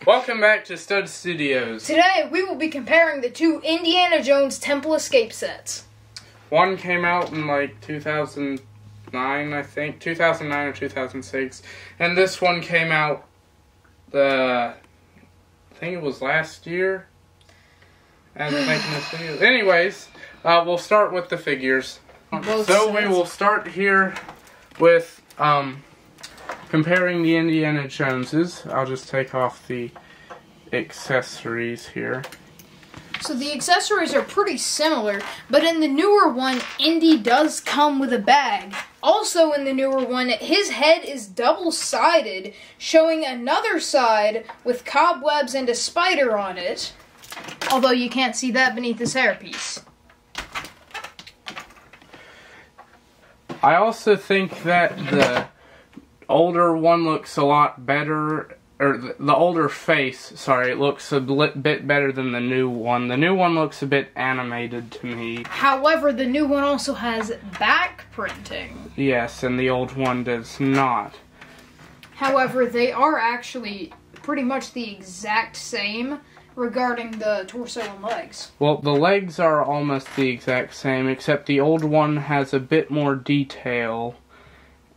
Welcome back to Stud Studios. Today we will be comparing the two Indiana Jones Temple Escape sets. One came out in like 2009, I think. 2009 or 2006. And this one came out, I think it was last year. As I'm making this video. Anyways, we'll start with the figures. So we will start here with comparing the Indiana Joneses. I'll just take off the accessories here. So the accessories are pretty similar, but in the newer one, Indy does come with a bag. Also in the newer one, his head is double-sided, showing another side with cobwebs and a spider on it. Although you can't see that beneath his hairpiece. I also think that the older one looks a lot better, or the older face, sorry, it looks a bit better than the new one. The new one looks a bit animated to me. However, the new one also has back printing. Yes, and the old one does not. However, they are actually pretty much the exact same regarding the torso and legs. Well, the legs are almost the exact same, except the old one has a bit more detail,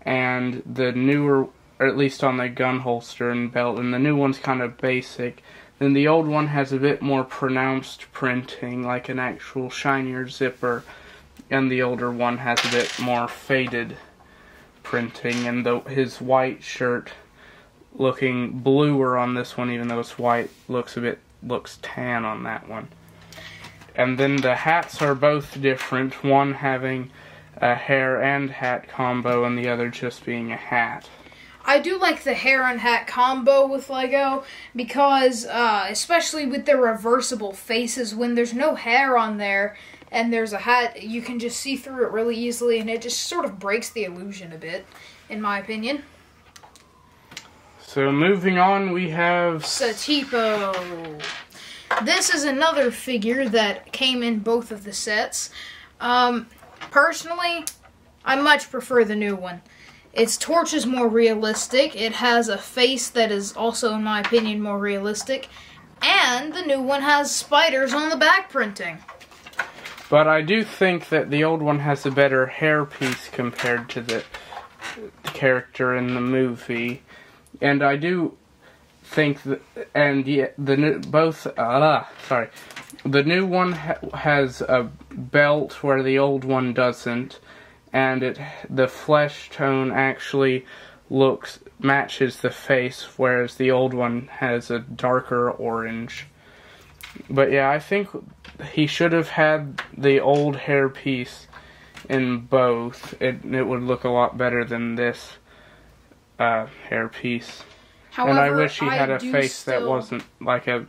and the newer, or at least on the gun holster and belt, and the new one's kind of basic. Then the old one has a bit more pronounced printing, like an actual shinier zipper, and the older one has a bit more faded printing, and his white shirt looking bluer on this one, even though it's white, looks tan on that one. And then the hats are both different, one having a hair and hat combo and the other just being a hat. I do like the hair and hat combo with Lego because, especially with their reversible faces, when there's no hair on there and there's a hat, you can just see through it really easily, and it just sort of breaks the illusion a bit, in my opinion. So moving on, we have Satipo. This is another figure that came in both of the sets. Personally, I much prefer the new one. Its torch is more realistic. It has a face that is also, in my opinion, more realistic. And the new one has spiders on the back printing. But I do think that the old one has a better hairpiece compared to the character in the movie. And I do think that, and yeah, the new one has a belt where the old one doesn't, and the flesh tone actually matches the face, whereas the old one has a darker orange. But yeah, I think he should have had the old hairpiece in both. It would look a lot better than this hairpiece. However, and I wish he had a face that wasn't like a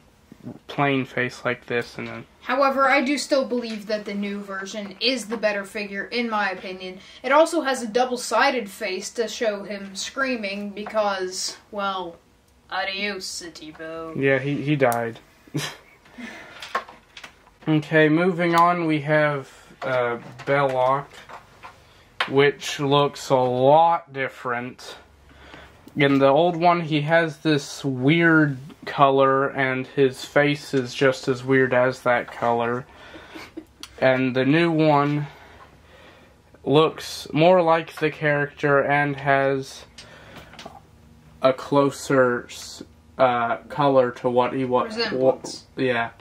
plain face like this. However, I do still believe that the new version is the better figure, in my opinion. It also has a double-sided face to show him screaming because, well, adios, Satipo. Yeah, he died. Okay, moving on, we have Belloc, which looks a lot different. In the old one, he has this weird color, and his face is just as weird as that color. And the new one looks more like the character and has a closer color to what he was. Resemblance. Yeah.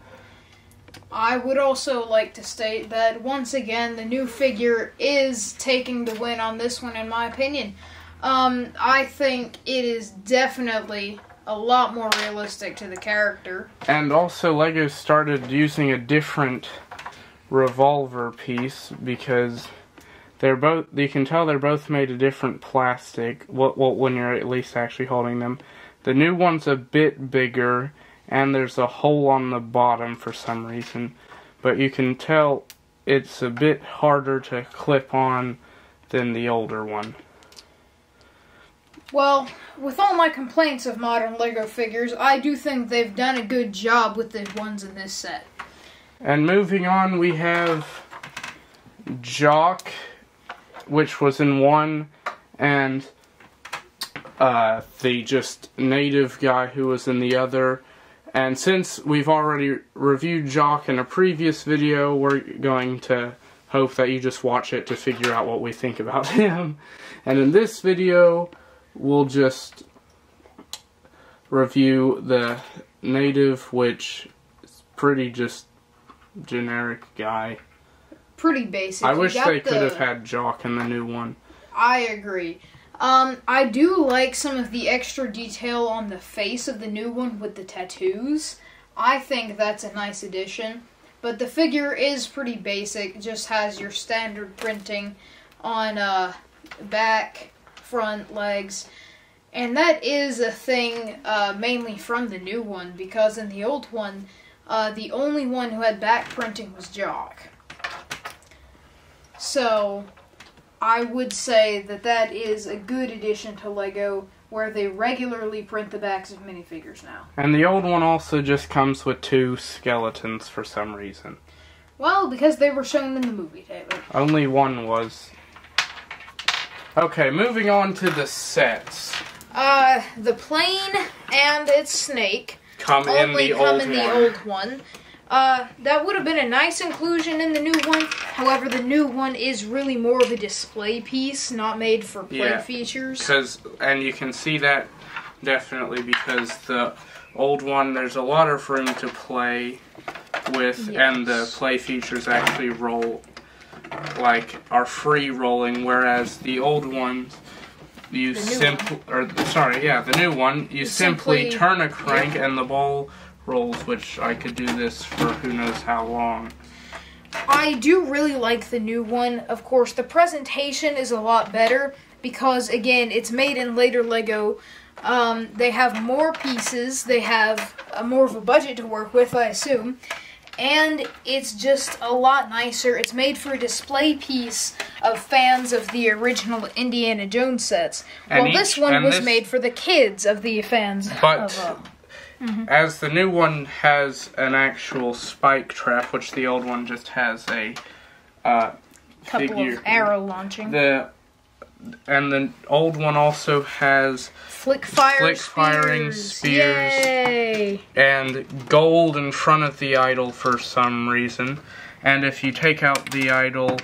I would also like to state that, once again, the new figure is taking the win on this one, in my opinion. I think it is definitely a lot more realistic to the character. And also, LEGO started using a different revolver piece because you can tell they're both made of different plastic, well, when you're at least actually holding them. The new one's a bit bigger, and there's a hole on the bottom for some reason. But you can tell it's a bit harder to clip on than the older one. Well, with all my complaints of modern LEGO figures, I do think they've done a good job with the ones in this set. And moving on, we have Jock, which was in one, and the just native guy who was in the other. And since we've already reviewed Jock in a previous video, we're going to hope that you just watch it to figure out what we think about him. And in this video, we'll just review the native, which is pretty just generic guy. Pretty basic. I wish they could have had Jock in the new one. I agree. I do like some of the extra detail on the face of the new one with the tattoos. I think that's a nice addition. But the figure is pretty basic. It just has your standard printing on back, front, legs. And that is a thing mainly from the new one, because in the old one, the only one who had back printing was Jock. So, I would say that that is a good addition to LEGO, where they regularly print the backs of minifigures now. And the old one also just comes with 2 skeletons for some reason. Well, because they were shown in the movie, David. Only one was. Okay, moving on to the sets. The plane and its snake Come in the old one. That would have been a nice inclusion in the new one. However, the new one is really more of a display piece, not made for play features. And you can see that definitely because the old one, there's a lot of room to play with, and the play features actually are free rolling, whereas the old ones, the new one, you simply turn a crank and the ball rolls, which I could do this for who knows how long. I do really like the new one. Of course, the presentation is a lot better because, again, it's made in later LEGO. They have more pieces. They have more of a budget to work with, I assume. And it's just a lot nicer. It's made for a display piece of fans of the original Indiana Jones sets. Well, this one was made for the kids of the fans of... As the new one has an actual spike trap, which the old one just has a couple of arrow launching. And the old one also has firing spears. Yay! And gold in front of the idol for some reason. And if you take out the idol,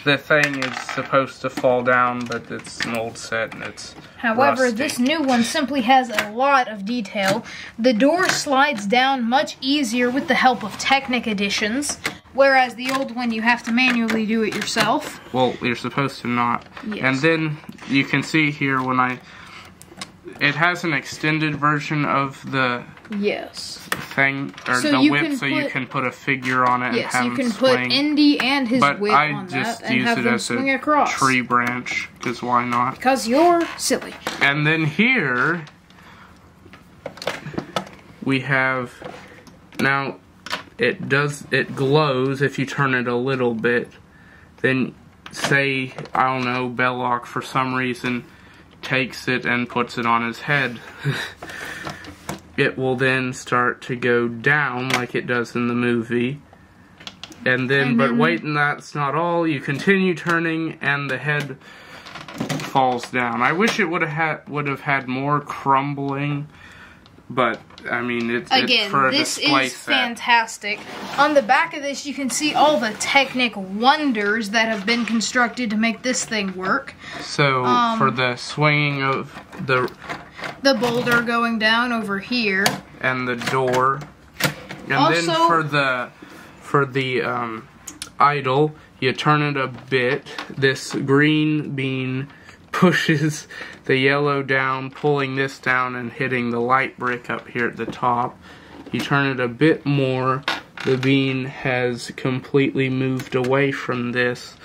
the thing is supposed to fall down, but it's an old set and it's However, rusty. This new one simply has a lot of detail. The door slides down much easier with the help of Technic editions, whereas the old one you have to manually do it yourself. Well, you're supposed to not. Yes. And then you can see here it has an extended version of the thing, or so the whip, so you can put a figure on it and have him swing. Yes, you can put Indy and his whip on that and have him swing across. Tree branch, because why not? Because you're silly. And then here, we have, now, it glows if you turn it a little bit. Then, say, I don't know, Belloc for some reason takes it and puts it on his head. It will then start to go down like it does in the movie. But wait, and that's not all. You continue turning and the head falls down. I wish it would have had more crumbling, but I mean, it's for a display set. Fantastic. On the back of this, you can see all the Technic wonders that have been constructed to make this thing work. So, for the swinging of the boulder going down over here, and the door, and also, then for the idol, you turn it a bit. This green bean pushes the yellow down, pulling this down and hitting the light brick up here at the top. You turn it a bit more, the bean has completely moved away from this,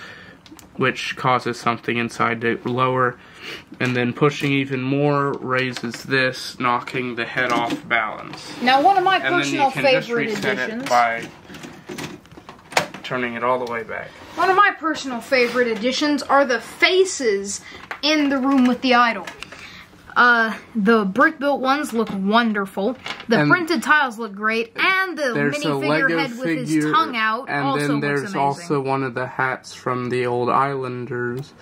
which causes something inside to lower, and then pushing even more raises this, knocking the head off balance. Now, one of my personal favorite additions. And then you can just reset it by turning it all the way back. One of my personal favorite additions are the faces in the room with the idol. The brick-built ones look wonderful. The printed tiles look great, and the minifigure head with his tongue out also looks amazing. And then there's also one of the hats from the old Islanders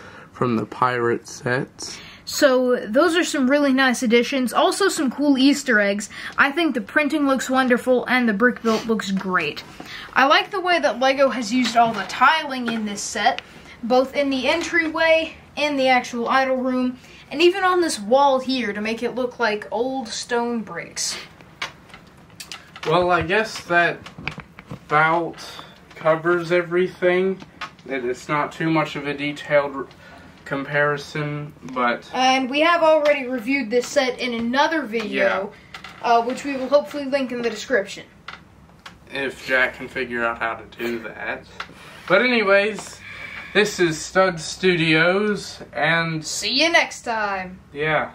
from the pirate sets. So those are some really nice additions. Also some cool Easter eggs. I think the printing looks wonderful and the brick build looks great. I like the way that LEGO has used all the tiling in this set, both in the entryway and the actual idol room, and even on this wall here to make it look like old stone bricks. Well, I guess that about covers everything. It's not too much of a detailed comparison, but... And we have already reviewed this set in another video, which we will hopefully link in the description. If Jack can figure out how to do that. But anyways, this is Stud Studios, and... See you next time! Yeah.